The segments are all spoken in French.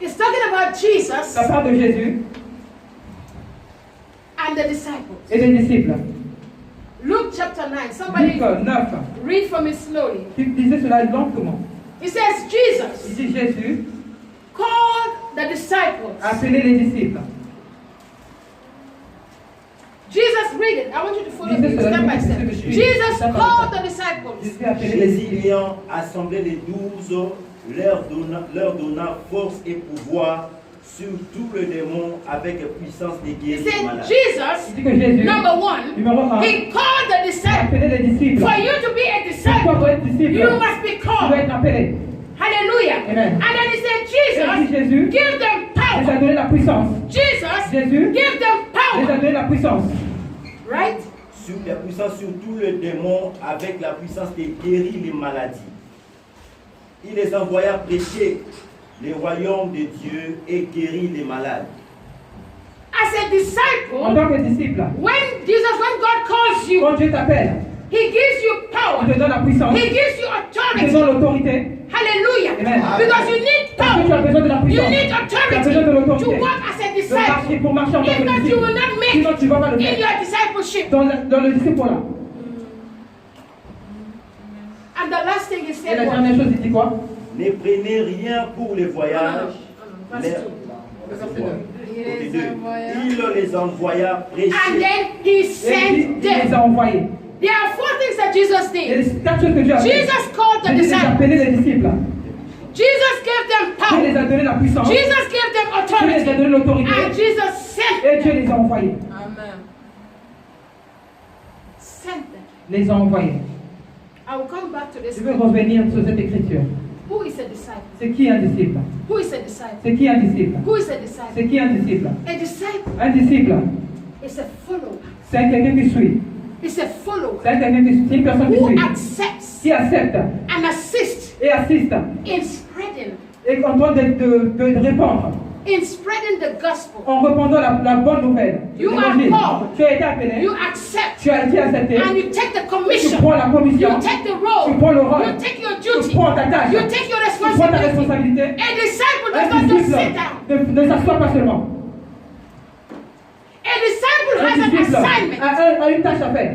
It's talking about Jesus Ça parle de Jésus and the disciples. et des disciples. Luke chapter 9. Somebody Luc 9. read from it slowly. Tu disais cela lentement. It says Jesus Il dit Jésus called the disciples. a appelé les disciples. Jesus, read it. I want you to follow Lisez me cela, step by lisez step. ce que je suis. Jesus Step by called step. the disciples. Jésus a appelé les Jésus disciples. ayant assemblé les 12, leur donna force et pouvoir sur tout le démon avec puissance de He guérir les said, malades. Jesus, Il dit que Jésus, number one, numéro 1, he called the a disciples. appelé les disciples. For you to be a Pour disciple, toi être disciple, you must be tu dois called. être appelé. Hallelujah. Amen. And then he said, Et dit Jesus, Jésus give them les a power. donné la puissance. Jesus, Jésus give them les a power. donné la puissance. Right? Sur la puissance sur tout le démon avec la puissance de guérir les maladies. Il les envoya prêcher le royaume de Dieu et guérir les malades. As a En disciple, tant que disciple, when God calls you, quand Dieu t'appelle, he gives you il power. te donne la puissance, He gives you il te authority. donne l'autorité. Hallelujah. Amen. Because you need Parce que tu as power. besoin de la You puissance. need Tu as authority besoin de to l'autorité. walk as a De marcher, disciple. pour marcher en tant If que not, you disciple. will not make Sinon, tu ne vas pas le in faire. your discipleship. Dans le disciple là. And the last thing he Et said la was, dernière chose, il dit quoi? Ne prenez rien pour les voyages. verse Les- 2. Côté 2. Il les envoya And prêcher. then he Et sent il les them. a envoyés. There are 4 things that Jesus Et did. les 4 choses que Dieu a fait. Jesus called the Jésus les a disciples. appelés les disciples. Jesus gave them Dieu les power. a donné la puissance. Dieu Jesus gave them les a authority. donné l'autorité. And Jesus sent Et Dieu them. les a envoyés. Amen. Sent them. Les a envoyés. I will come back to this. Je veux revenir sur cette écriture. Who is a disciple? C'est qui un disciple? Who is a disciple? C'est qui un disciple? Who is a disciple? C'est qui un disciple? A disciple Un disciple, is a follower. c'est quelqu'un qui suit. Is a follower C'est quelqu'un qui suit. C'est une personne qui who suit. accepts Qui accepte and assists et assiste. in spreading Et en train de répandre. the gospel. En répandant la bonne nouvelle. You L'évangile. are called. Tu as été appelé. You accept Tu as été accepté. and you take the Tu commission. prends la commission. You take the Tu role. prends le rôle. You take your Tu duty. prends ta tâche. You take your Tu prends ta responsibility. responsabilité. A disciple does Un not just disciple sit down. ne s'assoit pas seulement. A disciple Un has an disciple assignment. a une tâche à faire.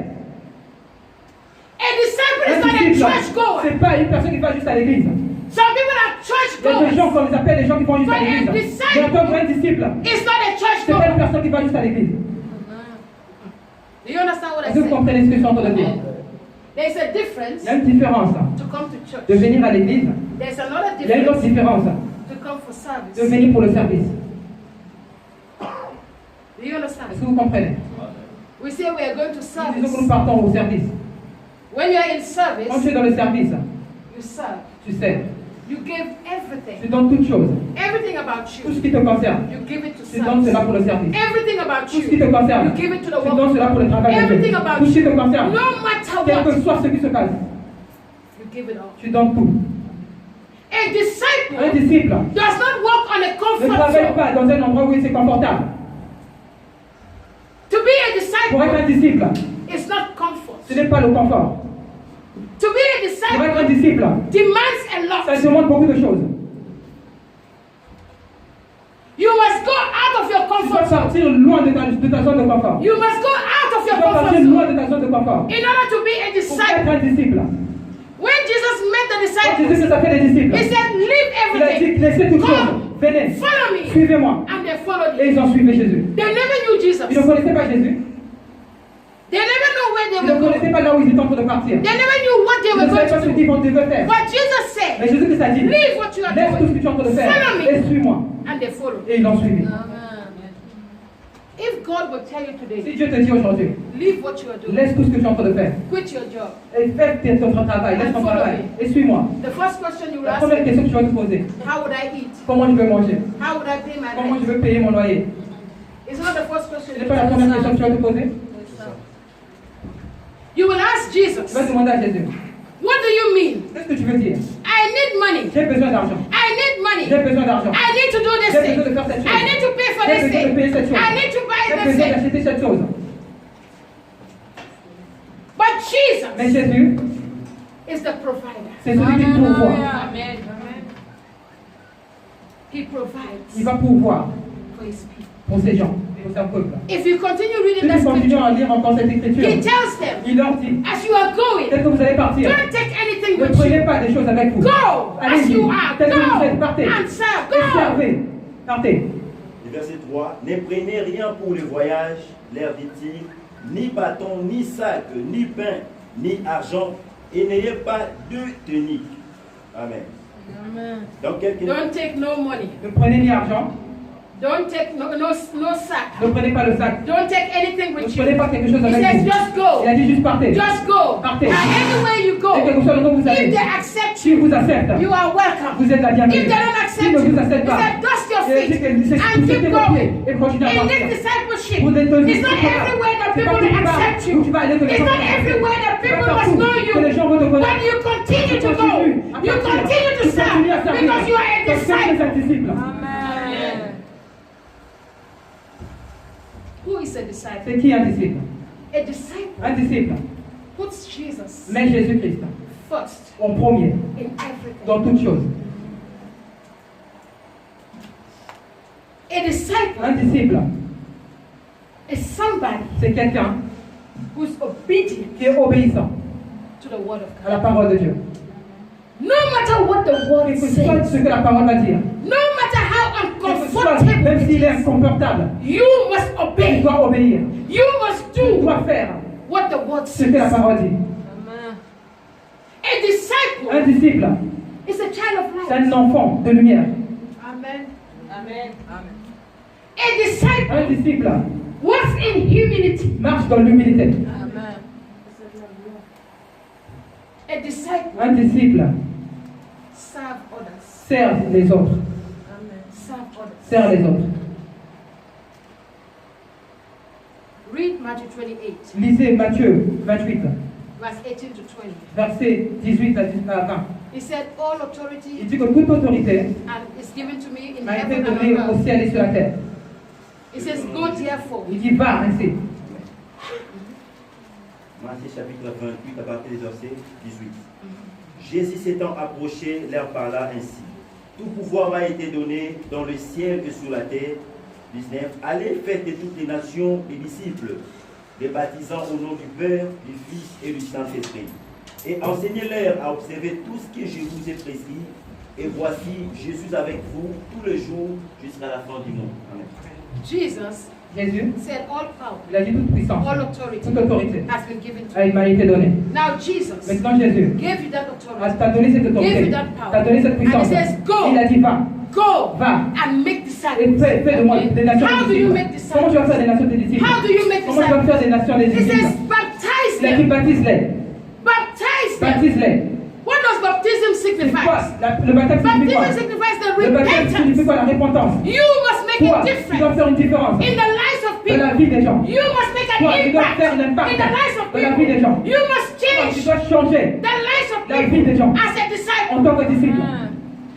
A disciple Un is not a disciple, church goer. c'est pas une personne qui va juste à l'église. Some people are church Il y a des gens goers. qu'on les appelle les gens qui vont juste à But a l'église. disciple Mais en tant qu'un disciple, It's not a church c'est pas une goer. personne qui va juste à l'église. Do you understand what I Est-ce que vous said? comprenez ce que je suis en train de dire? There's a difference Il y a une différence to come to church. de venir à l'église. There's another Il y a une autre difference différence to come for de service. venir pour le service. Do you understand? Est-ce que vous comprenez? We say we are going to Nous disons que service. nous partons au service. When you are in Quand service, tu es dans le service, you serve. tu sais, You give tu everything. donnes toutes choses. Everything about Tout you. ce qui te concerne, You give it to tu donnes service. cela pour le service. Everything about Tout ce qui you. te concerne, You give it to the tu work. donnes cela pour le travail de Everything Dieu. about Tout ce qui te you. concerne, No matter quel que what, soit ce qui se passe, you give it all. tu donnes tout. A Un disciple disciple does not walk on a ne comfort travaille zone. pas dans un endroit où c'est confortable. To be a Pour être un disciple disciple, is not comfort. ce n'est pas le confort. To be a Pour être un disciple disciple, demands a ça lot. demande beaucoup de choses. You must go out of your Tu dois comfort zone. sortir loin de ta zone de confort. You must go out of Tu your dois comfort sortir zone loin de ta zone de confort. in order to be a Pour être disciple. un disciple. When Jesus met the Quand disciples, Jésus s'appelle les disciples, he said, leave il a dit everything. laissez toutes choses. Come, Venez, follow me. suivez-moi. And they followed Et him. ils ont suivi Jésus. They never knew Jesus. Ils ne connaissaient pas Jésus. They never knew where Ils they ne were going. connaissaient pas là où ils étaient en train de partir. They never knew what they Ils ne were savaient pas going ce to qu'ils do. devaient faire. But Jesus said, Mais Jésus Christ a dit, leave what you are laisse tout ce que doing. tu es en train de faire Follow me. et suis-moi. And they followed. Et ils l'ont suivi. If God will tell you Si today, Dieu te dit aujourd'hui, leave what you are doing, laisse tout ce que tu es en train de faire quit your job. et fais ton travail, laisse ton travail et suis-moi. The first question you will La ask première me, question que tu vas te poser, how would I eat? comment je vais manger? How would I pay my Comment je rent? vais payer mon loyer? It's not the first question Ce you n'est will pas la ask. première question que tu vas te poser. You will ask Tu Jesus, vas demander à Jésus, what do you mean? qu'est-ce que tu veux dire? I need money. J'ai besoin d'argent. I need money. J'ai besoin d'argent. I need to do this J'ai thing. besoin de faire cette chose. I need to pay for J'ai this besoin de thing. payer cette chose. I need to J'ai buy this besoin thing. d'acheter cette chose. But Jesus Mais Jésus, is the provider. c'est celui qui pourvoit. Amen. He provides Il va pourvoir for his people. pour ces gens, pour son peuple. If you continue Si reading that nous continuons scripture, à lire encore cette écriture, he tells them, il leur dit, as you are going, tel que vous allez partir, don't take anything ne with prenez you. pas des choses avec vous. Go as Allez-y, you are. tel que vous Go êtes, partez. and serve. Et Go. servez. Partez. Et verset 3, ne prenez rien pour le voyage, leur dit-il, ni bâton, ni sac, ni pain, ni argent, et n'ayez pas de tunique. Amen. Donc quelqu'un... Don't take no money. Ne prenez ni argent, Don't take no sack. ne prenez pas le sac. Don't take anything Ne with you. prenez pas quelque chose He avec says, vous. just go. Il a dit juste partez. Just go. Partez. And anywhere you Et quel que go, soit le nom que vous if allez, they accept s'ils you, vous acceptent, you are welcome. vous êtes la bienvenue. If they don't S'ils accept ne vous you, acceptent he pas, said, dust your et feet c'est and keep vos pieds going. et continuez à In partir. this discipleship, Vous êtes dans it's not everywhere that C'est people pas will accept you. où tu vas aller que les It's gens not vont everywhere that C'est people pas must partout know que les gens you. vont te But connaître. you continue to go. à You partir. continue to Tu serve continues à servir. because you are a Parce que tu es disciple. un disciple. Who is a disciple? C'est qui un disciple? A disciple Un disciple puts Jesus met Jésus-Christ first en premier in everything. dans toutes choses. A disciple Un disciple, is somebody c'est quelqu'un who's obedient qui est obéissant to the word of à God. la parole de Dieu. No matter what the word Quel que soit says, ce que la parole va dire, no matter how quel que soit, uncomfortable même it s'il est is, inconfortable, you must tu obey. dois obéir. You must Tu do dois faire what the word ce que la says. parole dit. A disciple Un disciple, is a child of c'est light. un enfant de lumière. Amen. Amen. A Un disciple disciple walks in humility. marche dans l'humilité. A disciple Un disciple serve others. sert les autres. Serve others. Sert les autres. Read Matthew 28, Lisez Matthieu 28, verse 18 to 20. versets 18 à 20. He said, all Il authority dit que toute autorité is given to me in m'a été heaven donnée and au on earth. ciel et sur la terre. He says, go therefore. Il dit va ainsi. Matthieu chapitre 28 à partir du verset 18. Jésus s'étant approché, leur parla ainsi. Tout pouvoir m'a été donné dans le ciel et sur la terre. 19. Allez, faites de toutes les nations des disciples, les baptisant au nom du Père, du Fils et du Saint-Esprit. Et enseignez-leur à observer tout ce que je vous ai prescrit. Et voici, je suis avec vous tous les jours jusqu'à la fin du monde. Amen. Jesus Jésus, said, all power, il a dit toute puissance, all authority toute autorité, has been given to you. il m'a été donnée. Now Jesus Maintenant Jésus gave you that authority. t'a donné cette autorité, t'a donné cette puissance. And he says, go. Il a dit va, Go va. and make Et disciples. fais de moi des nations How des do you disciples. make disciples? Comment tu vas faire des nations des disciples? How do you make Comment tu vas faire des nations des He disciples? says, baptize Il a dit them. baptise-les. Baptize them. Baptise-les. What does baptism C'est quoi? signify? Le baptême signifie quoi? Baptism signifies the Le baptême signifie repentance. quoi? La repentance. You must make Toi, a tu dois difference faire une différence in the lives of dans la people. vie des gens. You must make an Toi, tu dois faire un impact impact in the lives of dans la vie des people. gens. You must Toi, tu change dois changer the lives of la vie people des gens as a disciple. en tant que disciple.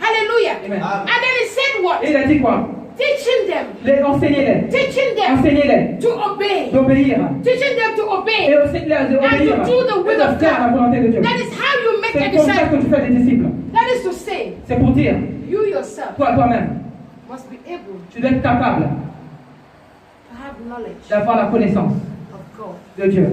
Hallelujah. Amen. And then he said what? Et il a dit quoi? Teaching them. Enseignez-les. Teaching them Enseignez-les to obey. d'obéir. Teaching them to Et obey. enseignez-les d'obéir. And to do the will Et de of faire la God. volonté de Dieu. That is how you make a C'est comme ça disciple. que tu fais des disciples. That is to say, C'est pour dire, you yourself toi-même, must be able tu dois être capable to have knowledge d'avoir la connaissance of God. de Dieu.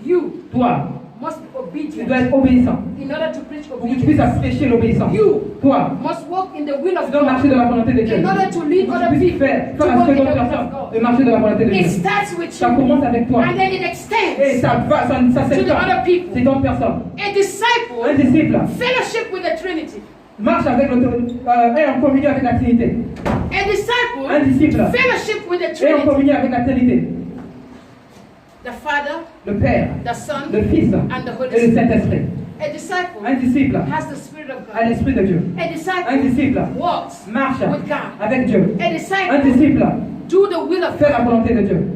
You Toi, must be tu dois obedient être obéissant. in order to preach Pour que tu puisses obedience. prêcher l'obéissance. You Toi, must walk in the will tu of dois marcher God dans la volonté de Dieu. in order to lead Pour que other tu puisses people faire to à la walk in the seconde will personne of de God. marcher dans la volonté de It Dieu. starts with Ça you commence avec toi. and then it Et extends. ça va, ça To the s'étend. other people. C'est d'autres personnes. A Un disciple disciple fellowship with the Trinity. marche avec est en communion avec la Trinité. A disciple Un disciple fellowship with the est en Trinity. communion avec la Trinité. The Father, Le Père, the Son, le Fils and the Holy et le Spirit. Saint-Esprit. A disciple Un disciple has the Spirit of a God. l'Esprit de Dieu. A Un disciple disciple walks marche with God. avec Dieu. A Un disciple disciple do the will of fait la God. volonté de Dieu.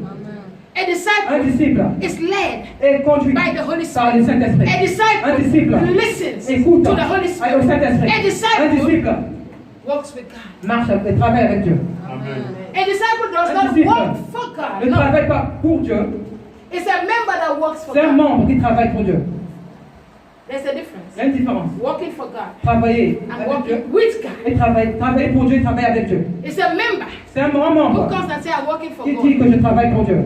A Un disciple disciple is led est conduit by the Holy par le Spirit. Saint-Esprit. A Un disciple disciple listens écoute to the Holy au Spirit. Saint-Esprit. A Un disciple disciple walks with God. marche et travaille avec Dieu. A disciple does Un not disciple walk for God. Ne No, travaille pas pour Dieu, it's a member that works for c'est un God. membre qui travaille pour Dieu. There's a Il difference. y a une différence. Walking for God Travailler and avec Dieu walking with God. et travailler pour Dieu et travailler avec Dieu. It's a member C'est un grand who membre comes and says, I'm walking for qui dit God. que je travaille pour Dieu.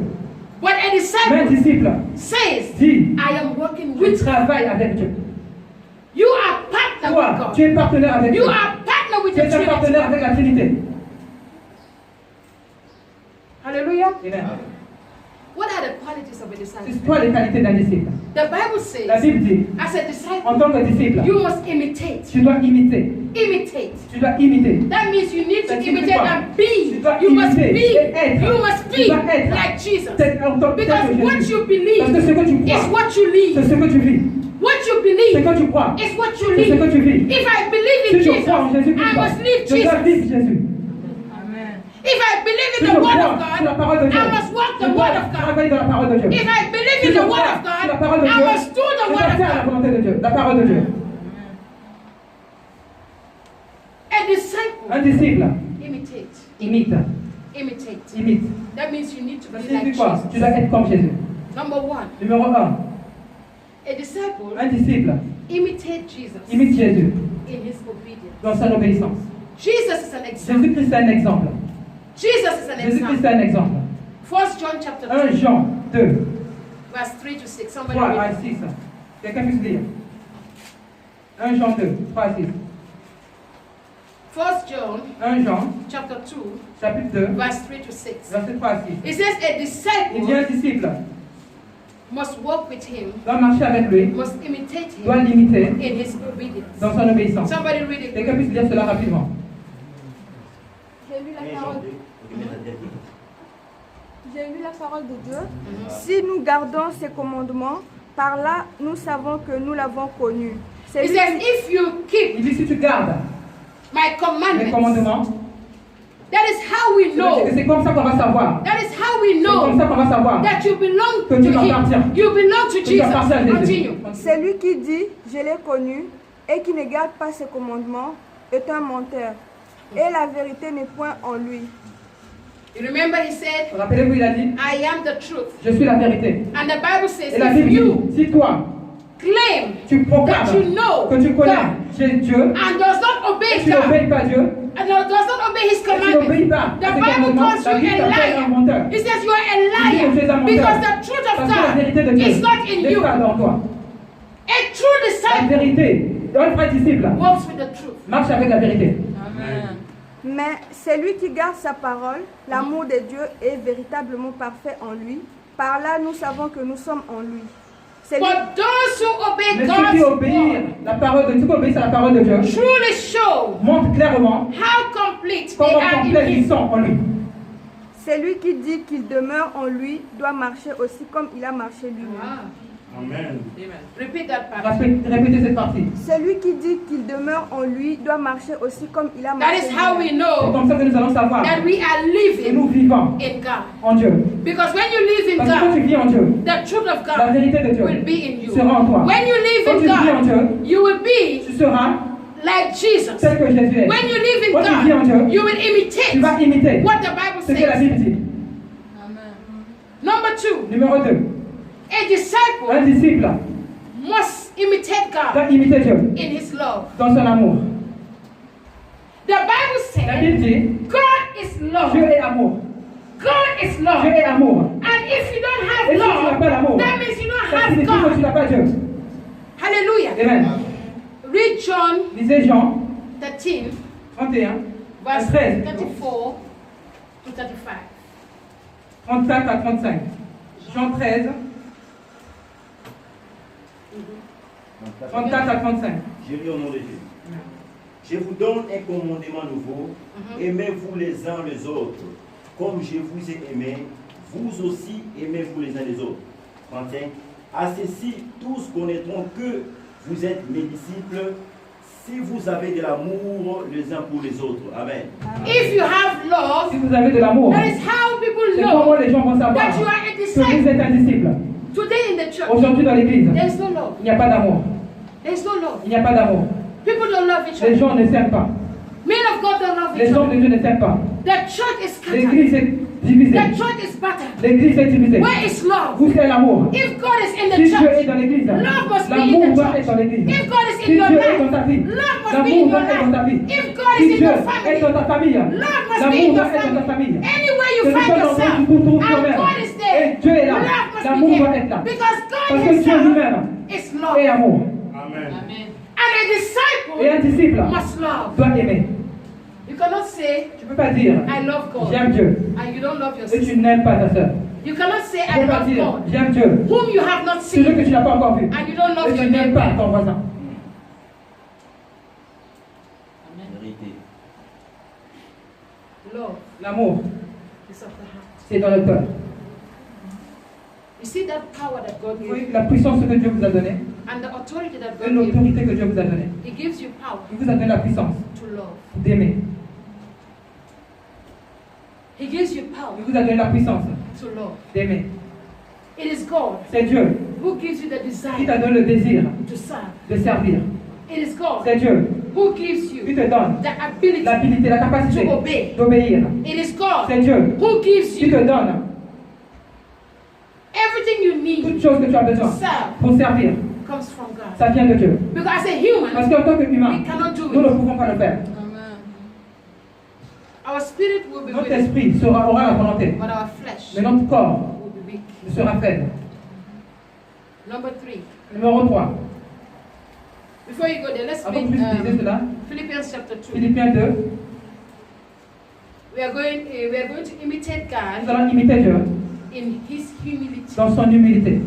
But a Mais un disciple disciple says, dit, I am working je with God. travaille avec Dieu. You are partner Toi, with tu God. es partenaire avec You Dieu. are partner with Tu the es un partenaire Trinity. avec la Trinité. Hallelujah. Amen. What are the qualities of a disciple? C'est quoi les qualités d'un disciple? The Bible La says, Bible dit, as a en disciple, tant que disciple, you must imitate. tu dois imiter. Imitate. Tu dois imiter. That means you need to Ça signifie imitate quoi? and be. Tu dois You must imiter be. et être. You must Tu be dois être. like Jesus. C'est en tant que Because tel que what Jésus. you Parce que believe ce que tu is crois, what you c'est live. ce que tu vis. What you Ce believe que tu crois, is what you c'est ce que live. tu vis. If I believe in Si je Jesus, crois en I Jésus-Christ, must live je dois Jesus. vivre Jésus. If I believe Si in je the Word crois of sur la God, parole de Dieu, I must walk je the dois Word of God. travailler dans la parole de Dieu. If I believe Si in je the Word crois of sur la God, parole de I Dieu, must do the je Word dois of faire la God. volonté de Dieu, la parole de Dieu. A disciple Un disciple imitate. imite, Imitate. imite. That means you need to Ça be signifie like quoi? Jesus. Tu dois être comme Jésus. Number one, Numéro 1, a disciple un disciple imitate Jesus imite Jésus in his obedience. dans son obéissance. Jesus is an example. Jésus-Christ est un exemple. Jesus is an Jésus-Christ example. est un exemple. 1 John chapter 1 2, Jean 2, verse 3 to 6. Somebody 3 à read it. 6. Quelqu'un puisse lire. 1 Jean 2, 3 à 6. 1 John 1 Jean, chapter 2, chapitre 2, verse 3 to 6. verset 3 à 6. It says a Il dit un disciple disciple must walk with him, doit marcher avec lui, must imitate doit him l'imiter in his obedience. dans son obéissance. Somebody read it. Quelqu'un puisse lire cela rapidement. J'ai lu la parole. J'ai lu la parole de Dieu. Mhm. Si nous gardons ses commandements, par là nous savons que nous l'avons connu. C'est It lui says if you keep Il dit si tu gardes my les commandments, commandements, that is how we know. c'est comme ça qu'on va savoir. That is how we C'est comme know ça qu'on va savoir that you belong que to tu appartiens. him. You belong to que tu Jesus. appartiens à Jésus. Continue. Celui qui dit je l'ai connu et qui ne garde pas ses commandements est un menteur. Et la vérité n'est point en lui. You remember he said, Rappelez-vous, il a dit, I am the truth. je suis la vérité. And the Bible says, Et la if Bible you dit, si toi, claim tu proclames that you know que tu connais God Dieu, and does not obey et tu God, n'obéis pas Dieu, and does not obey his et tu n'obéis commandments, pas the à ses Bible commandements, calls la you Bible a t'appelle un liar. menteur. It says you are a Il dit que tu es un liar menteur. because the truth of Parce que la vérité de God Dieu is not in n'est you. pas dans toi. A true La disciple vérité, un vrai disciple, walks with the truth. marche avec la vérité. Mais celui qui garde sa parole, l'amour de Dieu est véritablement parfait en lui. Par là nous savons que nous sommes en lui. C'est lui- But those who obey Mais ceux qui God's obéissent, word la parole de Dieu, qui obéissent à la parole de Dieu, truly show montrent clairement how complete they comment are in complets ils him. sont en lui. Celui qui dit qu'il demeure en lui doit marcher aussi comme il a marché lui-même. Ah. Amen. Repeat that part. Répétez cette partie. Celui qui dit qu'il demeure en lui doit marcher aussi comme il a That marché is how we lui-même. C'est know comme ça que nous allons savoir that we are que nous living vivons in God. en Dieu. Because when you live in Parce que quand tu God, vis en Dieu, the truth of la God vérité de Dieu will be in you. sera en toi. When you live Quand in tu vis en God, Dieu, you will be tu seras like Jesus. tel que Jésus est. When you live in Quand tu vis en God, Dieu, you will tu vas imitate imiter what the Bible ce que la says. Bible dit. Number two, Numéro 2. a disciple Un disciple must imitate God doit imiter Dieu in his love. dans son amour. The Bible La Bible says dit, God is love. Dieu est amour. God is Dieu love. est amour. And if you don't Et have si tu n'as love, pas l'amour, that means you don't ça have signifie que tu God. n'as pas Dieu. Hallelujah. Amen. Read John Lisez Jean 13, 31, verse 13, 34 to 35. 34 à 35. Jean 13, 34 à 35. Je lis au nom de Jésus. Je vous donne un commandement nouveau. Aimez-vous les uns les autres. Comme je vous ai aimé, vous aussi aimez-vous les uns les autres. 35. À ceci, tous connaîtront que vous êtes mes disciples si vous avez de l'amour les uns pour les autres. Amen. If you have love, Si vous avez de l'amour, that is how people c'est comment know les gens vont savoir that you are a que vous disciple. êtes un disciple. Today in the church, Aujourd'hui dans l'église, there is no love. il n'y a pas d'amour. There is no love. Il n'y a pas d'amour. People don't love each Les other. gens ne s'aiment pas. Men of God don't love Les hommes de Dieu ne s'aiment pas. The church is scattered. L'église est divisée. The church is battered. L'église est divisée. Where is love? Où c'est l'amour? If God is in the Si Dieu est church, dans l'église, love must be in l'amour the doit church. être dans l'église. If God is Si in your Dieu est dans ta life, vie, love must be l'amour in your doit être dans ta life. vie. If God is Si in Dieu your est family, dans ta famille, love must be l'amour in your doit être dans ta family. famille. Anywhere you Que find tu sois dans yourself, tu te trouves and toi-même. God is Et there, Dieu est là. love must L'amour be doit there. être là. Because God Parce que Dieu himself lui-même is est love. amour. Amen. And a disciple Et un disciple must love. doit aimer. You cannot say, Tu ne peux pas dire I love God, j'aime Dieu and you don't love your et tu sister. n'aimes pas ta soeur. You cannot say, Tu I ne peux pas love dire God, j'aime Dieu, whom you have not celui que seen, tu n'as pas encore vu. and you don't love Et your tu n'aimes pas neighbor. ton voisin. Vérité. Love L'amour, is of the heart. c'est dans le cœur. You see that power that God Vous gave voyez you, la puissance que Dieu vous a donnée and the authority that et God gave you. l'autorité que Dieu vous a donnée. He gives you power Il vous a donné la puissance to love. d'aimer. He gives you power Il vous a donné la puissance to love. d'aimer. It is God C'est Dieu who gives you the qui desire t'a donné le désir to serve. de servir. It is God C'est Dieu who gives qui you te donne the ability l'habilité, la capacité to obey. d'obéir. It is God C'est Dieu who gives qui you te donne everything you need toute chose que tu as to besoin serve pour servir. comes from God. Ça vient de Dieu. Because as a human, Parce qu'en tant qu'humain, we cannot do nous ne it. pouvons pas le faire. Our spirit will be Notre willing, esprit aura la volonté, but our flesh mais notre corps will be weak. sera faible. Number 3. Numéro 3. Before you go there, let's Avant que read je dise cela, Philippians chapter 2. Philippiens 2, We are going to imitate nous God allons imiter Dieu in His humility. dans son humilité.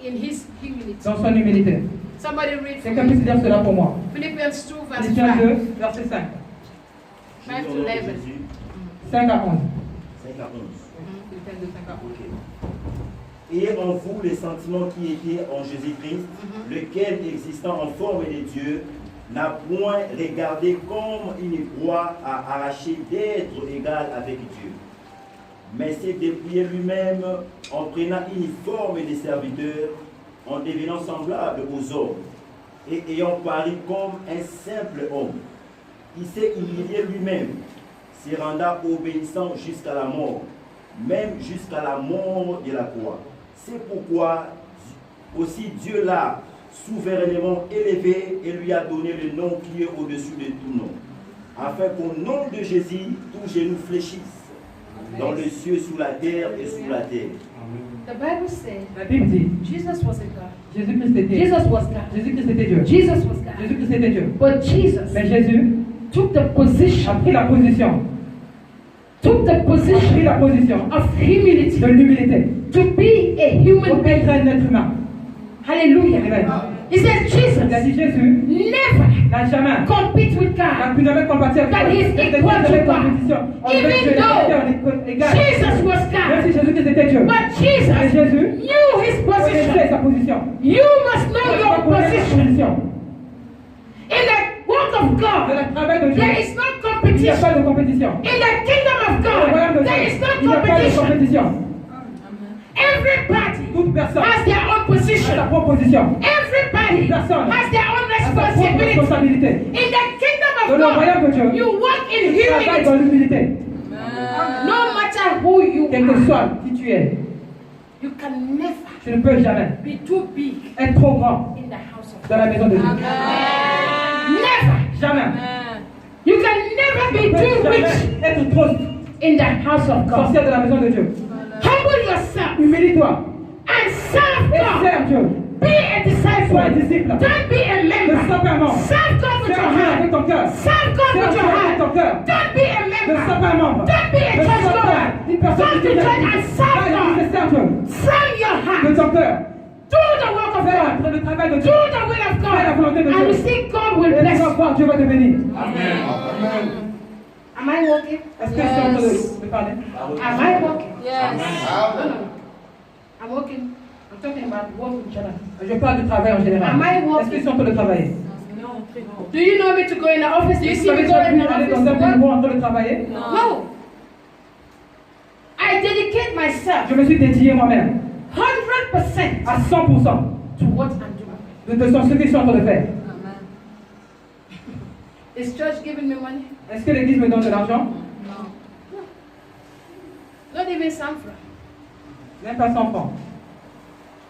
In His humility. Dans son humilité. Somebody read for Quelqu'un puisse me. lire cela pour moi. Philippians 2 verse Philippiens 5. 2, verset 5. Five to Au nom de 11. Jésus, 5 à 11. 5 à 11. Philippiens 2, 5 à 11. Ok. Et en vous les sentiments qui étaient en Jésus-Christ, lequel, existant en forme de Dieu, n'a point regardé comme une proie à arracher d'être égal avec Dieu, mais s'est dépouillé lui-même en prenant une forme de serviteur, en devenant semblable aux hommes, et ayant paru comme un simple homme. Il s'est humilié lui-même, se rendant obéissant jusqu'à la mort, même jusqu'à la mort de la croix. C'est pourquoi aussi Dieu l'a souverainement élevé et lui a donné le nom qui est au-dessus de tout nom, afin qu'au nom de Jésus, tout genou fléchisse, dans le ciel, sous la terre et sous la terre. The Bible says La Bible dit Jesus was a God. Jésus-Christ était Jesus was God. Jésus-Christ était Dieu. Jesus was God. Jésus-Christ était Dieu. But Jesus Mais Jésus took the a position, pris la position of humility de l'humilité to be a human pour being. être un être humain. Hallelujah. Amen. He said Il a Jesus dit Jésus never n'a jamais compete with God. n'a pu jamais compatir avec That Dieu. he is Il a equal jamais to God. compétition. On Even devait se though en égal. Jesus was Même God. si Jésus-Christ était Dieu. But Mais Jesus Jésus knew his connaissait position. sa position. You must know Il your connaissait sa position. position. In the work of Dans God, le travail de Dieu, there is no il n'y a competition. pas de compétition. In the kingdom of Dans le royaume de God, Dieu, there is il no n'y a pas de competition. compétition. Everybody Toute personne has their own a sa position. propre position. Everybody Personne has their own a sa propre responsibility. responsabilité. In the kingdom Dans of le royaume de God, Dieu, you walk in tu travailles dans humility. l'humilité. No matter who you Quel que are, soit qui tu es, you can never tu ne peux jamais be too big être trop grand in the house of dans la maison de Dieu. God. Never. Jamais. You can never Tu be ne too peux rich jamais être trop in the house of God. sorcière de la maison de Dieu. Humble yourself Humilie-toi and serve et God. sers Dieu. Be a Sois un disciple. disciple. Don't be a Ne member. sois pas un membre. Serve God with Sers your Dieu avec heart. ton cœur. Serve God Sers with Dieu your avec ton heart. cœur. Don't be a Ne sois member. pas un membre. Don't be a Ne church sois pas goer. une personne Come qui to vient church and serve à l'église et God sers Dieu. from your De heart. ton cœur. Do the work of God. Fais le travail de Do Dieu. the will of Fais la God. volonté de And you Dieu. see God will Et tu bless vas you. voir, Dieu va te bénir. Am I walking? Est-ce que je suis en train de parler? Am I walking? Yes. No, no. I'm walking. I'm talking about work in general. Je parle du travail en général. Am I walking? Est-ce que je suis en train de travailler? Do you know me to go in the office? Do you see Vous me avez go déjà in vu the aller office? dans un to work? bureau en train de travailler? No. I dedicate myself Je me suis dédié moi-même 100% à 100% to what I'm doing. de ce que je suis en train de faire. Is church giving me money? Est-ce que l'église me donne de l'argent? Not even some franc. Même pas 100 francs.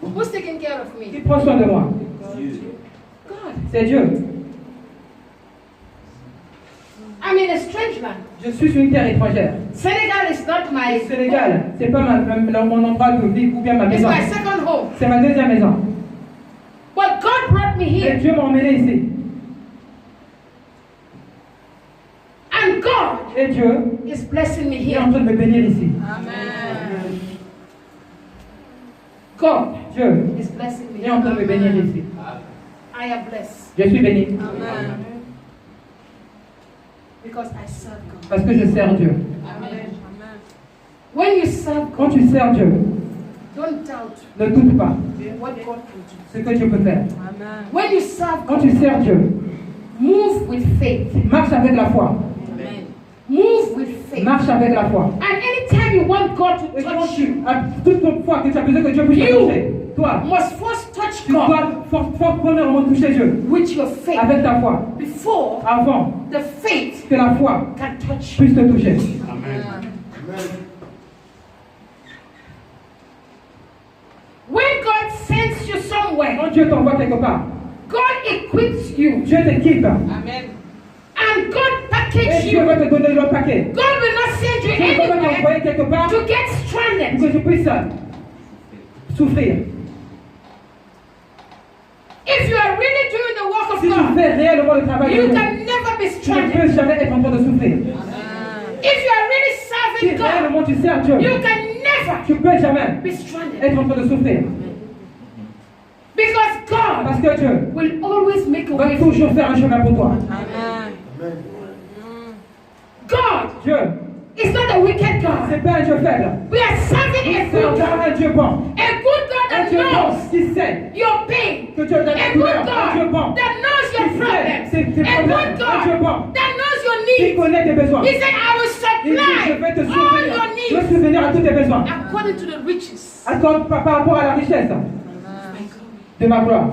Who's taking care of Qui me? prend soin de moi? God. C'est Dieu. I'm in a strange land. Je suis sur une terre étrangère. Senegal is not Le my Sénégal, c'est pas mon endroit de vie ou bien ma It's maison. my second home. C'est ma deuxième maison. But God brought me Et here. Dieu m'a emmené ici. And God Et Dieu is blessing me est en here. train de me bénir ici. God Dieu is blessing me est en train de me bénir here. ici. I am blessed Je suis béni because I serve God. parce que je sers Dieu. When you serve Quand God, tu sers Dieu, don't doubt ne doute pas what God can do. ce que Dieu peut faire. When you serve Quand God, tu sers Dieu, move with faith. marche avec la foi. Move with faith. Marche avec la foi. And anytime you want God to Et quand touch you, à toute ton foi que tu as besoin que Dieu puisse te You. toucher, toi, must first touch tu God dois premièrement toucher Dieu with your faith avec ta foi before avant the faith que la foi can touch you. puisse te toucher. When God sends you somewhere, Quand Dieu t'envoie quelque part, God equips you Dieu t'équipe and God et packages Dieu you. va te donner le paquet. God will not send you Dieu va anywhere t'envoyer quelque part to get pour stranded. que tu puisses souffrir. If you are really doing the work of Si tu God, fais réellement le travail de you Dieu, can never be tu ne stranded. peux jamais être en train de souffrir. If you are really Si serving God, réellement tu sers Dieu, you can never tu ne peux jamais be stranded. être en train de souffrir. Because God Parce que Dieu will always make a va way for you. toujours faire un chemin pour toi. God Dieu, is not a wicked God. c'est pas un Dieu faible. We are serving a C'est good God. un Dieu bon. A good God Un that Dieu bon knows qui sait your pain. que tu as de A la good douleur. Un Dieu God bon that knows your qui sait problems. tes A problèmes. good Un Dieu God bon that knows your qui needs. connaît tes besoins. He said, I will Il dit, je supply vais te all souvenir. your Je vais needs souvenir à tous tes besoins. according to the riches. Par rapport à la richesse de ma gloire.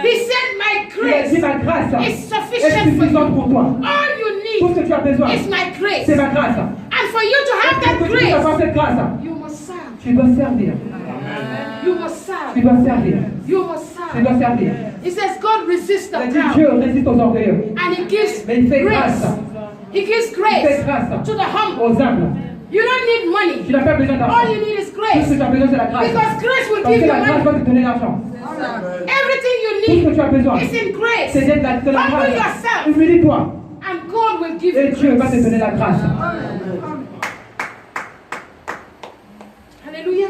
He said, my Il a dit, grace ma grâce is est sufficient for suffisante you. pour toi. All you Tout ce need que tu as besoin, is my grace. c'est ma grâce. And for you to have Pour that que tu puisses avoir grace, cette grâce, you must serve. tu dois servir. You must Tu serve. dois servir. You must Tu serve. dois servir. He says, God resists Il a the dit, proud. Dieu résiste aux orgueilleux. And he gives Mais il fait grace. grâce. He gives Il fait grace grâce to the humble. aux humbles. You don't need Tu money. n'as pas besoin All d'argent. you need is Tout ce que grace. tu as besoin, c'est la grâce. Because grace will Parce give que you la grâce va money. te donner l'argent. Everything you Tout ce que need tu as besoin, is in grace. c'est d'être de la Humble grâce. yourself. Humilie-toi. And God will give Et you Dieu va te donner grace. la grâce. Hallelujah.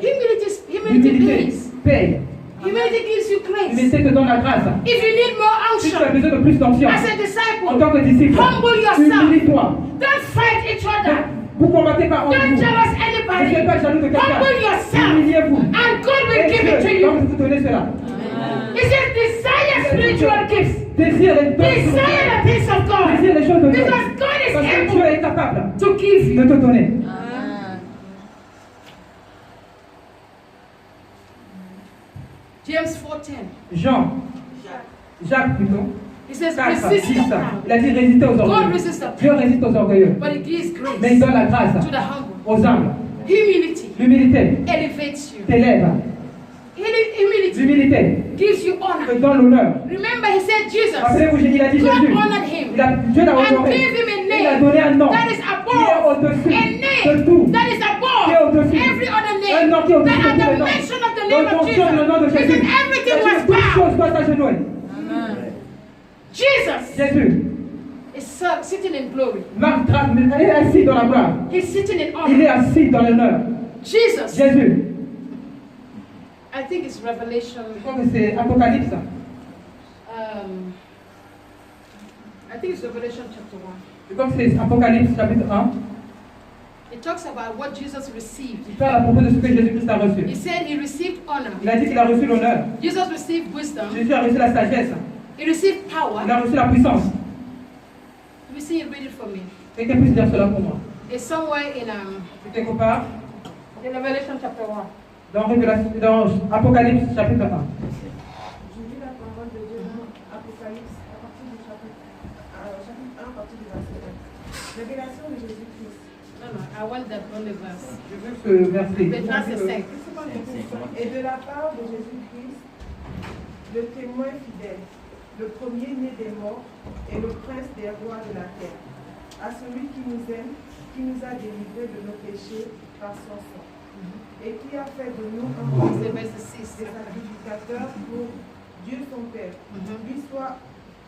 Humility L'humilité pays. paye. Humility gives you grace. L'humilité te donne la grâce. If you need more Si tu as unction besoin de plus d'onction, as a en disciple, tant que disciple, humble yourself. humilie-toi. Don't fight each other. Vous combattez pas entre Don't vous. jealous Ne anybody. soyez pas jaloux de quelqu'un. Humble yourself. Humiliez-vous. And God will Et give it to Dieu va you. vous donner cela. He said, desire spiritual gifts. Désire les Desire the things of God. Désire les choses de Dieu. Because God is Parce que Dieu able est capable to give de you. te donner. James 4:10. Jacques plutôt. He says, 4, resist 10. the proud. Il a dit résister aux God orgueilleux. resists the Dieu proud, résiste aux orgueilleux. but he gives Mais il grace donne la grâce to the humble. aux humbles. Humility L'humilité elevates you. t'élève. Humility L'humilité gives you te honor. donne l'honneur. Remember, he said Jesus. Rappelez-vous, il a dit God Jésus. honored him Dieu l'a and honoré. gave him a Il a name donné un nom that is qui est above, au-dessus a de name tout. that is Qui est above au-dessus. every other Un name. nom qui est au-dessus That de at tous les the noms. mention of the Donc, name of mentionne le nom de Jesus, he Jésus. said everything Et was toutes bound. choses doivent s'agenouiller. Jesus Jésus is sitting in glory. il est assis dans la gloire. He's sitting in Il est honor. assis dans l'honneur. Jesus, Jésus, I think it's Revelation. je crois que c'est Apocalypse. I think it's Revelation chapter 1. Je crois que c'est Apocalypse chapitre 1. It talks about what Jesus received. Il parle à propos de ce que Jésus-Christ a reçu. He said he received honor. Il a dit qu'il a reçu l'honneur. Jesus received wisdom. Jésus a reçu la sagesse. He received power. Il a reçu la puissance. Let me see it, read it for me. Quelqu'un puisse dire cela pour moi. It's somewhere in C'est quelque part Revelation chapter 1. dans Apocalypse chapitre 1. Je lis la parole de Dieu dans Apocalypse à partir du chapitre partir du verset 1. Révélation de Jésus-Christ. Non, non, I want that only verse. Je veux ce verset. Le verset 5. Et de la part de Jésus-Christ, le témoin fidèle, le premier-né des morts et le prince des rois de la terre, à celui qui nous aime, qui nous a délivrés de nos péchés par son sang, et qui a fait de nous un royaume C'est des verset 6. sacrificateurs pour Dieu son Père.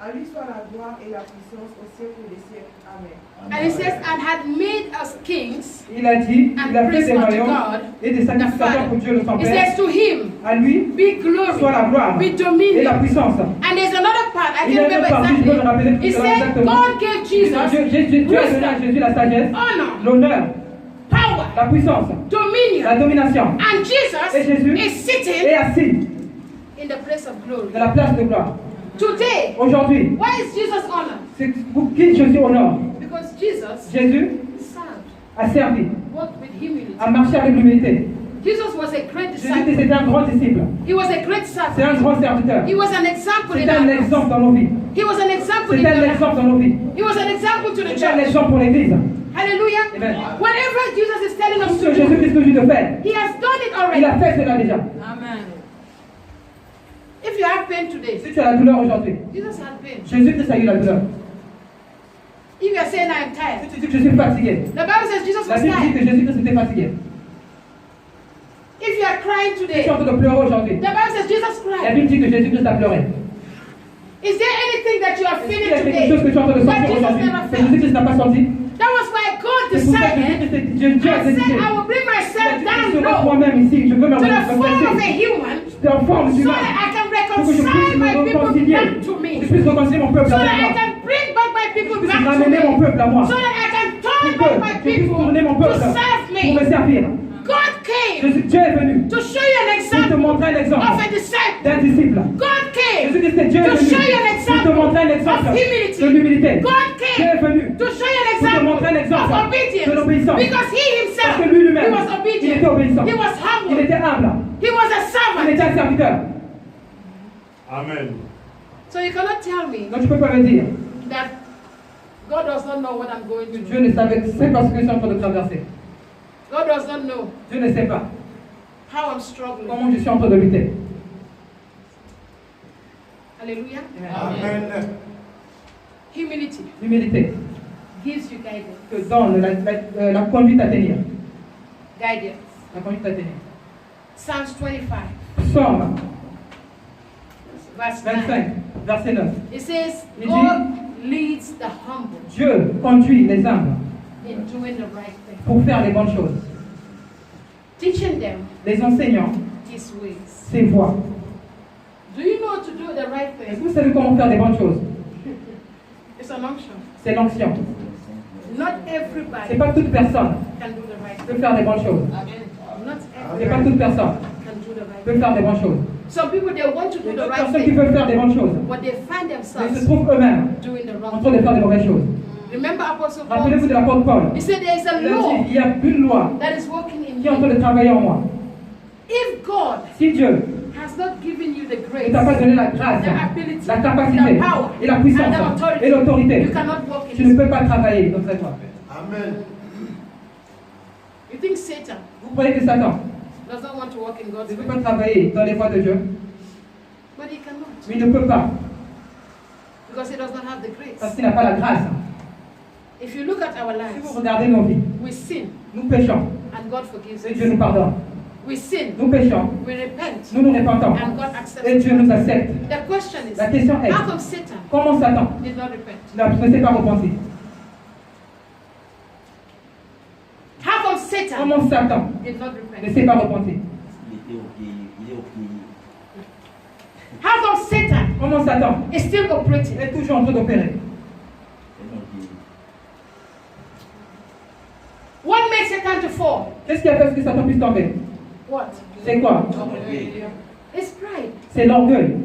À lui soit la gloire et la puissance au siècle des siècles. Amen. And it says, and had made us kings. Il a dit, And il a fait praise des unto royaumes God, et des sacrificateurs pour Dieu le son It Père. says to him, À lui be glory, soit la gloire be et la dominion. puissance. And there's another part, I Il y a can't une remember partie, je peux me rappeler exactly. It tout said, exactement. God gave Jesus Dieu a donné à Jésus la sagesse, honor, l'honneur, power, la puissance, la dominion. domination. And Et Jésus Jesus is sitting est assis in the place of glory. dans la place de gloire. Today, Aujourd'hui, why is Jesus honored? c'est pour qui Jésus honore. Because Jesus Jésus served, a servi, walked with humility. a marché avec l'humilité. Jesus was a great Jésus disciple. c'était un grand disciple. He was a great C'est un servant. grand serviteur. He was an example in C'était our un lives. exemple dans nos vies. He was an example in C'était un our lives. exemple dans nos vies. He was an example to the C'était un church. exemple pour l'Église. Hallelujah. Amen. Whatever Jesus is telling us Tout ce to que Jésus do, Christ nous dit de faire, He has done it il already. a fait cela déjà. Amen. If you have pain today, Si tu as la douleur aujourd'hui, Jesus had pain. Jésus Christ a eu la douleur. If you are saying I am Si tired, tu dis que je suis fatigué, the Bible says Jesus la was Bible dit tired. que Jésus Christ était fatigué. If you are crying Si tu today, es en train de pleurer aujourd'hui, the Bible says Jesus la cried. Bible dit que Jésus Christ a pleuré. Is there anything that you are Est-ce qu'il y feeling a quelque chose que today tu es en train de that sentir Jesus aujourd'hui never que Jésus felt? Christ n'a pas senti? That was why God C'est pour ça que decided Dieu and a décidé. said, I will bring Il a myself dit que je down serai low moi-même ici, je veux me to the form of a manifester human en forme so d'humain that I can pour que je puisse reconcile my me people réconcilier, back to pour que me, je puisse réconcilier mon peuple so avec that I moi, can bring back my people que je puisse back to ramener mon me, peuple à moi, so that I can turn pour back my que je puisse people tourner mon to peuple serve pour me me. servir. God came Dieu est venu to show you an pour te example montrer un exemple of a disciple. d'un disciple. God came Jésus-Christ, Dieu est to venu show you an pour te example montrer un of exemple humility. de l'humilité. God Dieu est came venu to show you an pour te example montrer un exemple of de obedience. l'obéissance. Because he himself, Parce que lui he lui-même, was il obedient. était obéissant. He was Il humble. était humble. He was a Il servant. était un serviteur. Amen. So you cannot tell me Donc tu ne peux pas me dire that God does not know what I'm going que through. Dieu ne savait, c'est parce que je suis en train de traverser. God does not know Dieu ne sait pas how I'm struggling. comment je suis en train de lutter. Hallelujah. Amen. Humility L'humilité gives you guidance. te donne la conduite à tenir. Guidance. La conduite à tenir. Psalms 25, Psaume verse 9. 25, verset 9. It says, Il God leads the humble Dieu conduit les humbles in doing the right thing, pour faire les bonnes choses, teaching them les enseignants His ways. ses voies. Do you know to do the right Est-ce que thing? vous savez comment faire des bonnes choses? It's an unction. C'est l'onction. Not C'est everybody pas toute personne can do the right qui thing. peut faire des bonnes choses. Not C'est everybody pas toute personne can do the right qui peut thing. faire des bonnes choses. Some people, they want to Il y do a the d'autres right personnes qui thing, peuvent faire des bonnes choses, but they find mais ils se themselves trouvent eux-mêmes doing the en wrong train de faire des mauvaises choses. thing. Remember Apostle Paul? Rappelez-vous de l'apôtre Paul. He said there is a Il a law dit, il y a une loi that is working in qui est en train you. de travailler en moi. If God Si Dieu has not given you the ne grace, t'a pas donné la grâce, the ability, la capacité the power, et la puissance and the authority, et l'autorité, you cannot walk in tu ne His peux way. pas travailler dans cette voie. Amen. You think Satan Vous croyez que Satan does not want to walk in God's ne veut way, pas travailler dans les voies de Dieu, but he cannot mais il ne peut pas because he does not have the parce grace. qu'il n'a pas la grâce. If you look at our Si lives, vous regardez nos vies, we sin nous péchons and God forgives et Dieu nous us. pardonne. We sin, Nous péchons, we repent, nous nous répentons and God accepts et Dieu us. nous accepte. The question is, La question est, how come Satan comment Satan did not repent? ne s'est pas repenti? How come Satan Comment Satan did not ne repent? s'est pas repenti? Il était au pays. Il est au pays. How come Satan Comment Satan is still operating? est toujours en train d'opérer? Il est au pays. What made Satan to fall? Qu'est-ce qui a fait que Satan puisse tomber? What? C'est quoi? It's pride. C'est l'orgueil.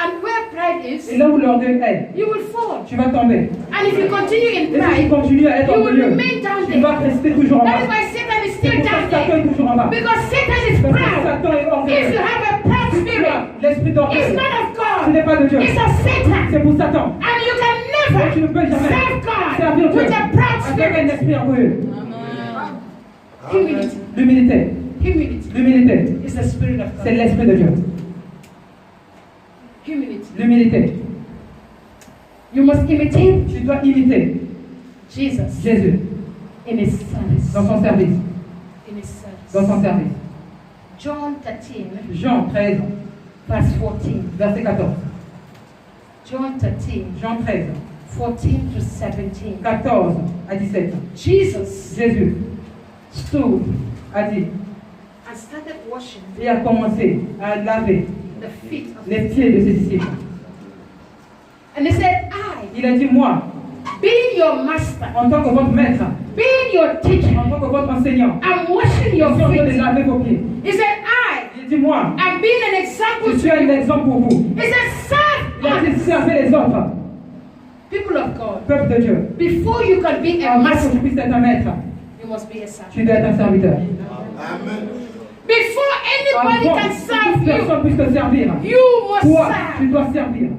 And where pride Et is, là où l'orgueil est, you will fall. tu vas tomber. And if you continue in Et si tu pride, continues à être you will orgueilleux, remain down tu there. vas rester toujours en That is bas. why Satan is C'est still pour ça down que Satan there. est toujours en bas. Because Satan is Parce que proud. Satan est If you orgueilleux. have a proud Tu spirit, as l'esprit it's d'orgueil. not of Ce n'est God. pas de Dieu. It's of Satan. C'est pour Satan. And you can never never Tu ne peux jamais serve God servir Dieu with a proud avec un spirit. esprit orgueilleux. Humility. L'humilité. Humility L'humilité, is the spirit of c'est God. l'esprit de Dieu. Humility. L'humilité. You must imitate Tu dois imiter Jesus Jésus in his service. dans son service. In his service. Dans son service. John 13, Jean 13, verse 14. verset 14. John 13, Jean 13, 14 to 17. 14 à 17. Jesus Jésus stood a dit and started washing et a commencé à laver the feet of les pieds de ses disciples. And he said, I, Il a dit, moi, being your master, en tant que votre maître, being your teacher, en tant que votre enseignant, I'm washing je your suis en train de feet. laver vos pieds. He said, I, Il dit, moi, am being an example je to suis un you. exemple pour vous. He said, Il a serve dit, others. servez les autres, People of God, peuple de Dieu. before you can be a Avant que master, tu puisses être un maître, you must be a servant. tu dois être un serviteur. Before anybody Avant can que serve toute you, personne puisse te servir, you must toi, tu serve. dois servir.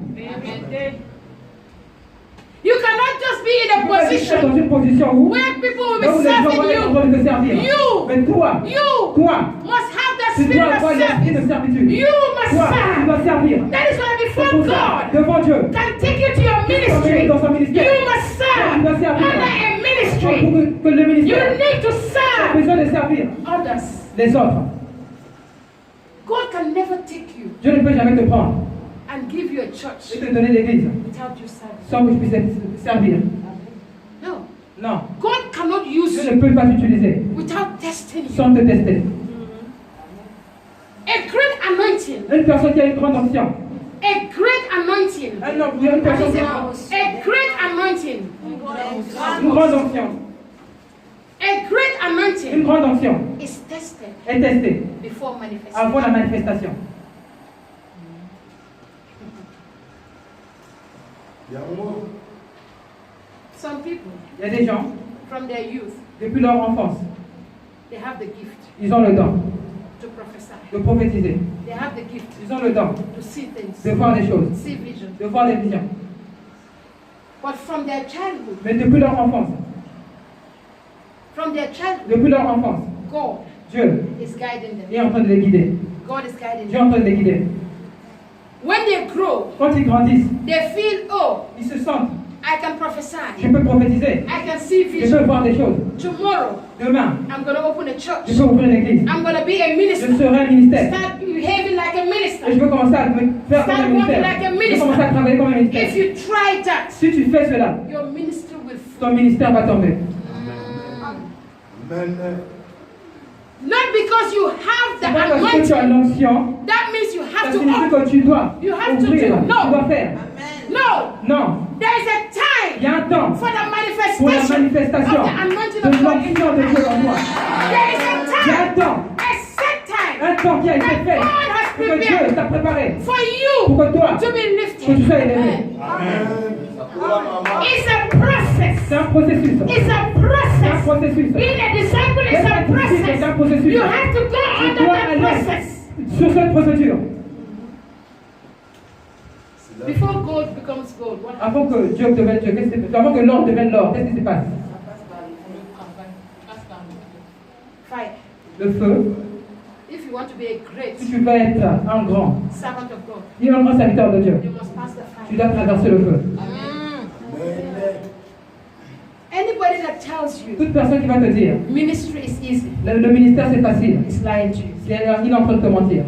You cannot just be in Tu a peux pas être position dans une position où, where people will là où be les gens vont être en serving train de te servir. You. Mais toi, you. toi, Must have that tu spirit dois of avoir l'esprit de service. servitude. You must Toi, tu serve. dois servir. That is why C'est before pour ça, God devant Dieu, can take you to your ministry, dans son ministère, you must serve tu dois servir. under a pour ministry. que le You ministère need to a serve besoin de servir others. les autres. God can never take you Dieu ne peut jamais te prendre and give you a church et te donner l'église without you serving. sans que tu puisses servir. No. Non, God cannot use Dieu you ne peut pas t'utiliser without testing you. sans te tester. A great anointing. Une personne qui a une grande onction, A great anointing. un homme, une personne qui a A great anointing. une grande onction, A great une anointing grande onction is tested est testée before manifestation. avant la manifestation. Some people, Il y a des gens, from their youth, depuis leur enfance, they have the gift ils ont le don to prophesy. de prophétiser. They have the gift Ils ont le don to see things, de voir des choses, see vision. de voir des visions. But from their childhood, Mais depuis leur enfance, God Dieu is guiding them. est en train de les guider. God is guiding Dieu est them. en train de les guider. When they grow, Quand ils grandissent, they feel, oh, ils se sentent, I can prophesy. je peux prophétiser, I can see je vision. peux voir des choses. Tomorrow, Demain, I'm going to open a je church. peux ouvrir une église. I'm going to be a Je minister. serai un ministère. Start behaving like a Et je minister. veux commencer à me faire comme un ministère. Je veux commencer à travailler comme un If ministère. you try that, Si tu fais cela, your ministry will ton flow. ministère va tomber. Not because you have C'est the pas parce que tu as anointing. l'onction, That means you ça have to signifie open. que tu dois You have to ouvrir, do. tu No. dois faire. No, Non, there is a il time y a un temps for the pour la manifestation of manifestation the anointing de of God in l'onction your de Dieu en life. toi. There is Il y a a un time, temps, a set time un temps qui a été that fait God has pour que Dieu prepared t'a préparé for pour you que toi, to be que tu lifted. sois élevé. It's a process. C'est un processus. It's a C'est un process. processus. Being a disciple is Être a un disciple, c'est un process. processus. You have to go Tu under dois that aller process sur cette procédure. before gold becomes gold. What happens? Avant que Dieu devienne Dieu, qu'est-ce qui se passe? Avant que l'or devienne l'or, qu'est-ce qui se passe? Fire. Le feu. If you want to be a great Si tu veux être un grand, servant of God, un grand serviteur de Dieu, you must pass the tu fire. dois traverser le feu. Anybody that tells you Toute personne qui va te dire, ministry is easy le ministère c'est facile, is lying to you. il est en train de te mentir.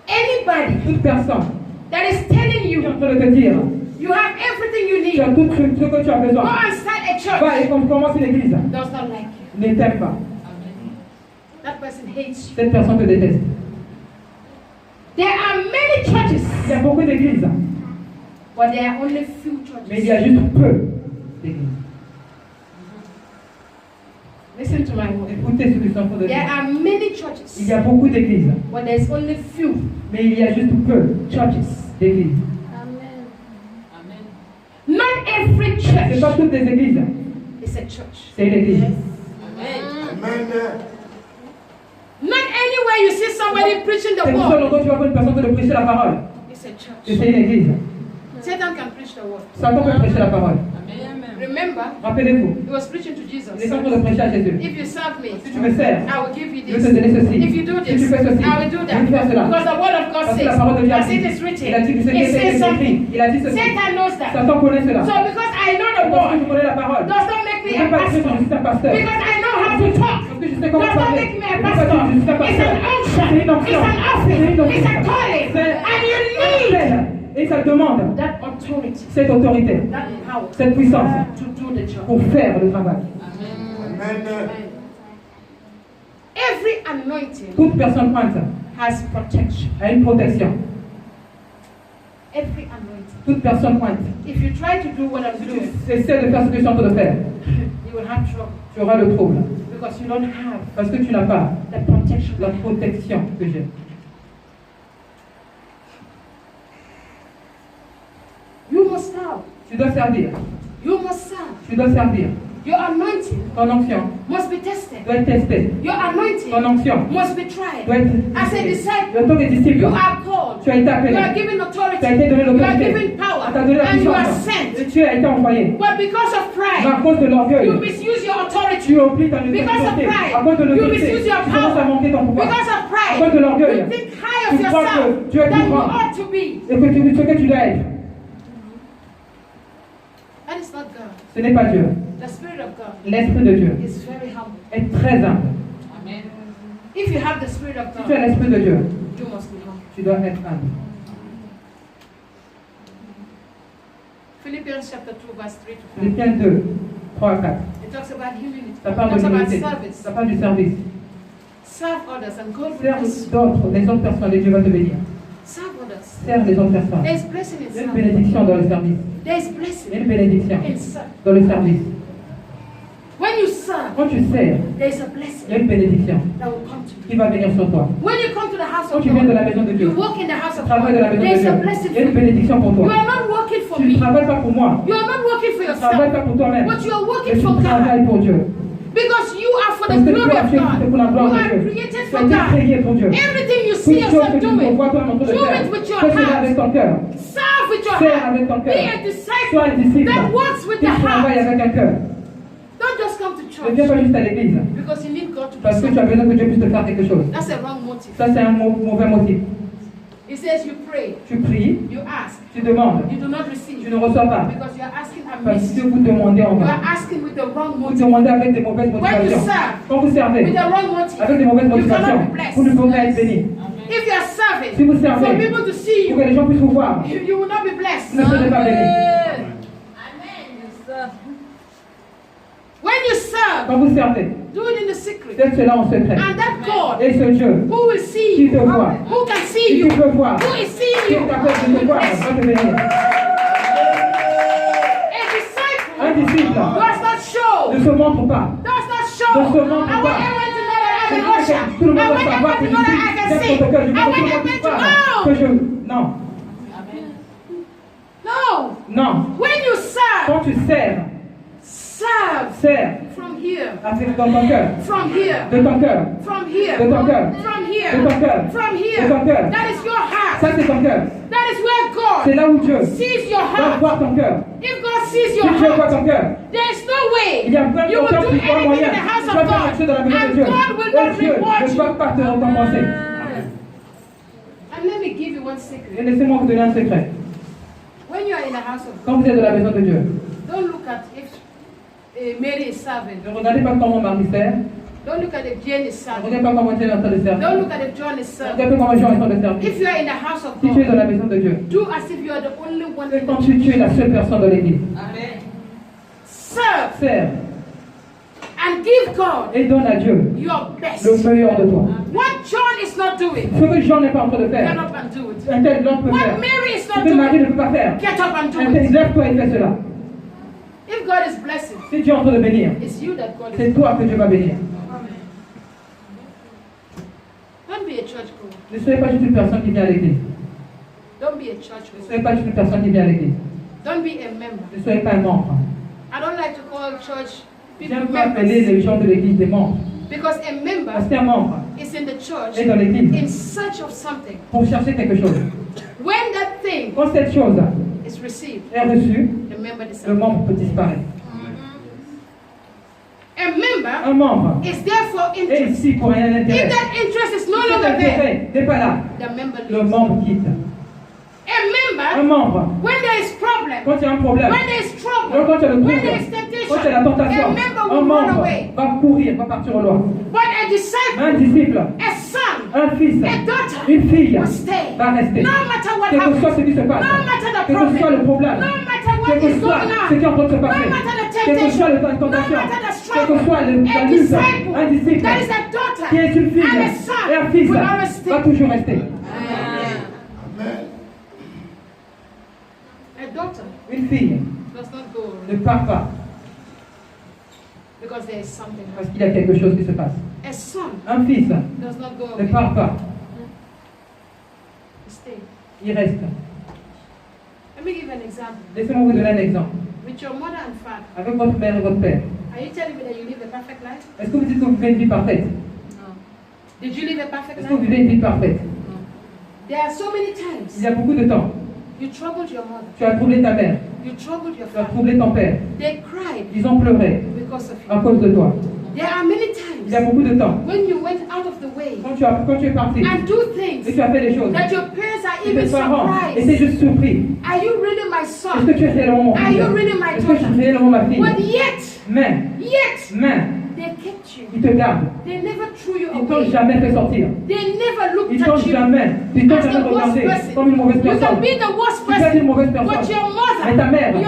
Anybody Toute personne that is telling qui est en you train de te dire, you have everything you tu as need, tout ce que tu as go besoin, and start a church, va et commence une église, does not like you. ne t'aime pas. That person hates you. Cette personne te déteste. There are many churches, Il y a beaucoup d'églises, but there are only few mais il y churches. a juste peu d'églises. Listen to my word. Écoutez ce que je suis en train de There dire. are many Il churches, y a beaucoup d'églises, but there's only few mais il y a juste peu churches. d'églises. Not every Ce n'est pas church toutes les églises, is a church. c'est une église. Not anywhere you see somebody preaching the C'est pour ça word, que tu vas voir une personne te prêcher la parole. it's a Et church. c'est une église. Satan can preach the word. Satan peut prêcher la parole. Remember, Rappelez-vous, he was preaching to Jesus. il est en train de prêcher à Jésus. If you serve me, Si tu me sers, I will give you je vais this. te donner ceci. If you do Si this, tu fais ceci, I will do je vais faire that. cela. Because the word of God Parce que la says, parole de Dieu a as dit, it is il a written, dit que ce qui it est says écrit, something. il a dit ceci. Satan knows that. Satan connaît cela. So because I know the Parce que je word, connais la parole. does not make Je me ne a peux pas dire que pastor. je suis un pasteur. Because I know how to talk. Parce que je sais comment Does not parler. make me Je a ne peux pas dire que je suis un pastor. It's pasteur. an unction. C'est une onction. It's an C'est office. une onction. It's a calling. C'est And you un need appel. Et ça demande that authority, cette autorité, that power cette puissance to do the job. pour faire le travail. Every anointing Toute personne pointe has protection. a une protection. Every anointing. Toute personne pointe. If you try to do what I'm Si doing, tu essaies de faire ce que je suis en train de faire, you will have trouble tu auras le trouble. because you don't have Parce que tu n'as pas the protection. la protection que j'ai. You must serve. Tu dois servir. You must serve. Tu dois servir. Your anointing Ton onction must be tested. doit être testée. Your anointing Ton onction must be tried. doit être As a testée. disciple, Le temps des disciples, you are called. tu as été You appelé. are given authority. Tu as été donné You are l'autorité. given power. On t'a donné la And you are puissance. sent. Et tu as été envoyé. But because of Mais à pride, cause de you l'orgueil, misuse your authority. tu oublies ta Because of autorité. pride, À cause de you l'autorité, misuse your tu commences à power. manquer ton pouvoir. Because of À pride, cause de l'orgueil, you think high of tu crois yourself que tu es than plus you grand. ought to be. Et que ce que tu dois être, That is not God. ce n'est pas Dieu. The Spirit of God L'Esprit de Dieu is very humble. est très humble. If you have the Spirit of Si tu as God, l'Esprit de Dieu, you must be humble. tu dois être humble. Philippians chapter 2, verse 3 to 5. Philippiens 2, 3 à 4. It talks about humility. Ça It parle talks de about l'humilité. service. Ça parle du service. Serve others and God will bless Serve you. d'autres, les autres personnes, et Dieu va te bénir. Serve others. Serve les autres personnes. There is blessing in Il y a une service. bénédiction dans le service. There is Il y a blessing une bénédiction in service. dans le service. When you serve, Quand tu sers, there is a il y a blessing une bénédiction that will come to you. qui va venir sur toi. When you come to the house Quand of tu viens de la God, maison de you Dieu, walk in the house tu of God, travailles de la maison there de is a Dieu, blessing il y a for une you. bénédiction pour You toi. are not working for Tu ne me. travailles pas pour moi, You are not working for tu ne travailles yourself. pas pour toi-même, But you are mais working tu for God. travailles pour Dieu. Because you are for the Parce que glory toi, of tu es God. pour la You gloire de are Dieu. created Tu as for été God. créé pour Dieu. Everything you Toute see chose yourself que tu doing, vois toi en train de do it faire, with your fais cela avec heart. ton cœur. Serve with your Sers heart. avec ton Be cœur. a disciple Sois un disciple that works with qui the travaille heart. avec un cœur. Don't just come to Ne viens church pas juste à l'église because you need God to do parce que tu as something. besoin que Dieu puisse te faire quelque chose. That's a wrong motive. Ça, c'est un mauvais motif. He says you pray, Tu pries, you ask, tu demandes, you do not tu receive ne reçois pas because you are asking parce amiss. que vous demandez en You vain. are asking with the wrong Vous motive. demandez avec des mauvaises When you motivations. serve Quand vous servez with the wrong motive, avec des mauvaises you motivations, cannot be vous blessed. ne pourrez être béni. If you are serving Si vous for servez people to see pour que you, les gens puissent vous voir, you will not be vous blessed. ne serez pas béni. When you serve, Quand vous servez, do it in the secret. faites cela en secret. And that God Et ce Dieu who will see qui you, te voit, who can see qui you, te peut voir, who is seeing qui you, est capable de te will voir, bless va you. te bénir. A Un disciple disciple does not show, ne se montre pas. does not show. Ne se montre I want pas. everyone to know that I'm Je an veux que usher. tout le I monde want doit savoir everyone que to know that I can je suis sing. protocole, je veux I que want tout le monde everyone puisse to voir que know. je... Non, No. non. When you serve, Quand tu sers, sers from here, avec dans ton cœur, from here, de ton cœur, from here, de ton cœur, from here, de ton cœur, from de here. ton cœur. That is your heart. Ça, c'est ton cœur. That is where C'est God là où Dieu sees your va heart. voir ton cœur. If God sees Si your Dieu voit heart, ton cœur, there is no way il y a plein de you will gens do qui voient anything moyen. in the house Tu vas of faire quelque chose dans la God, maison de and Dieu. God will Et not Dieu reward ne you. va pas te récompenser. And let me give you one Et secret. laissez-moi vous donner un secret. When you are in the house of God, Quand vous êtes de la maison de Dieu, don't look at if Mary is serving. ne regardez pas comment Marie sert. Don't look at if Jane is Ne serving. regardez pas comment Dieu est en train de servir. Don't look at if John is Ne serving. regardez pas comment Jean est en train de servir. If you are in the house of Si tu es dans God, la maison de Dieu, do as if you are the only one c'est in quand the tu es la seule personne dans l'église. serve Sers and give God et donne à Dieu your best. le meilleur de toi. What John is not doing, Ce que Jean n'est pas en train de get faire, up and do it. un tel homme peut What faire. Mary is Ce not que Marie ne doing, peut pas faire, get up and do un tel it. lève-toi et fais cela. If God is blessing, Si Dieu est en train de bénir, it's you that God is c'est toi que Dieu va bénir. Don't be a church goer. Ne soyez pas juste une personne qui vient à l'église. Don't be a church Ne goer. soyez pas juste une personne qui vient à l'église. Don't be a member. Ne soyez pas un membre. I don't like to call church people J'aime pas appeler members les gens de l'église des membres. because a member Parce qu'un membre is in the est church dans l'église in search of something. pour chercher quelque chose. When that thing Quand cette chose is received, est reçu, the member le disappears. membre peut disparaître. A member Un membre is there for est interest. ici pour un If intérêt. that interest is no Si cet longer there, intérêt n'est pas là, the member le leaves. membre quitte. A Un member, membre, when there is problem, quand il y a un problème, when there is donc trouble, quand il y a le when there is trouble, quand il y a la temptation, tentation, a member un will run membre away. va courir, va partir au loin. But a disciple, Un disciple, a son, un fils, a daughter une fille will stay. va rester. No matter what Quel que soit happens, ce qui se no passe, matter the quel que soit le problem, problème, no matter quel what que is soit going ce qui est en on, train de se no passer, matter the quel que soit temptation, la no tentation, matter the quel que soit struggle, la a lutte, disciple un disciple that is a daughter qui est une fille and a et son un fils will always stay. va toujours rester. A daughter Une fille does not go ne part pas because there is something parce else. qu'il y a quelque chose qui se passe. A son Un fils does not go ne away. part pas, He stays. il reste. Let me give an example. Laissez-moi vous donner un exemple. With your mother and father, Avec votre mère et votre père, are you telling me that you live a perfect life? est-ce que vous dites que vous vivez une vie parfaite? No. Did you live a perfect Est-ce que vous life? vivez une vie parfaite? There are so many Il times y a beaucoup de temps. you troubled your mother, Tu as troublé ta mère, you troubled your tu as father. troublé ton père. They cried Ils ont pleuré because of à you. cause de toi. There are many Il y a times beaucoup de temps. when you went out of the way Quand tu es parti and do et things tu as fait des choses, that your parents are et even tes parents étaient surprised. juste surpris. Are you really my Est-ce son? que tu es réellement mon Are fils? you really my Est-ce que je daughter? suis réellement ma fille? But yet, Mais, they kept you. ils te gardent. They never threw you Ils t'ont away. jamais fait sortir. They never looked Ils t'ont at you jamais as regardé the worst person. comme une mauvaise You can personne. be the worst Tu peux être une person, mauvaise but personne. your Mais ta mother, mère,